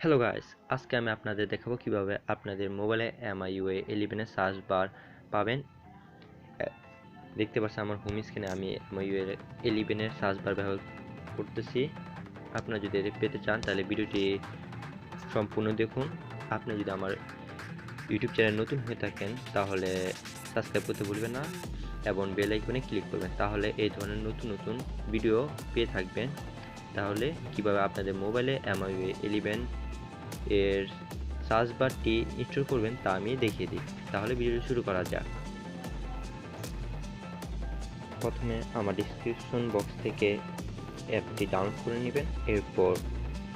Hello guys, আজকে আমি আপনাদের দেখাবো কিভাবে আপনাদের মোবাইলে MIUI 11 এর সার্চ বার পাবেন। দেখতে পাচ্ছেন আমার হোম স্ক্রিনে আমি MIUI 11 এর সার্চ বার ব্যবহার করতেছি। আপনারা যদি এটা পেতে চান তাহলে ভিডিওটি সম্পূর্ণ দেখুন। আপনি যদি আমার ইউটিউব চ্যানেল নতুন হয়ে থাকেন তাহলে সাবস্ক্রাইব করতে ভুলবেন না এবং বেল আইকনে ক্লিক করবেন, তাহলে এই ধরনের নতুন নতুন ভিডিও পেয়ে থাকবেন। তাহলে কিভাবে আপনাদের মোবাইলে MIUI 11 এর সার্চ বারটি ইনস্টল করবেন তা আমি দেখিয়ে দিই। তাহলে ভিডিওটি শুরু করা যাক। প্রথমে আমার ডিসক্রিপশন বক্স থেকে অ্যাপটি ডাউনলোড করে নেবেন, এরপর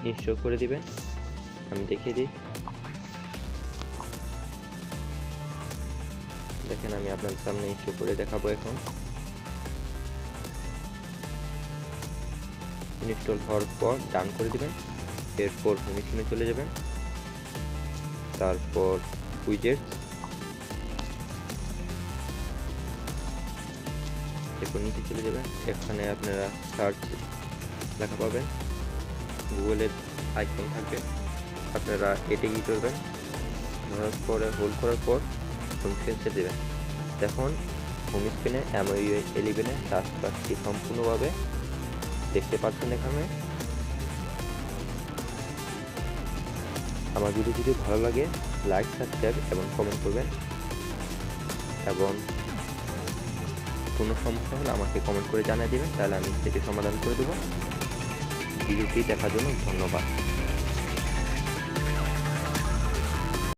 ইনস্টল করে দিবেন। আমি দেখিয়ে দিই। দেখেন আমি আপনাদের সামনে ইনস্টল করে দেখাবো। এখন ইনস্টল হওয়ার পর ডান করে দিবেন, এরপর হোম স্ক্রিনে চলে যাবেন, তারপর উইজেটস, এরপর নিচে চলে যাবেন। এখানে আপনারা সার্চ লেখা পাবেন, গুগলের আইকন থাকবে, আপনারা এটি কি করবেন, ধরার পরে হোল্ড করার পর হোম স্ক্রিন ছেড়ে দেবেন। দেখুন হোম স্ক্রিনে MIUI 11 এর সার্চ বারটি সম্পূর্ণভাবে দেখতে পাচ্ছেন। এখানে আমার ভিডিও যদি ভালো লাগে লাইক, সাবস্ক্রাইব এবং কমেন্ট করবেন, এবং কোনো সমস্যা হলে আমাকে কমেন্ট করে জানিয়ে দেবেন, তাহলে আমি সেটি সমাধান করে দেবো। ভিডিওটি দেখার জন্য ধন্যবাদ।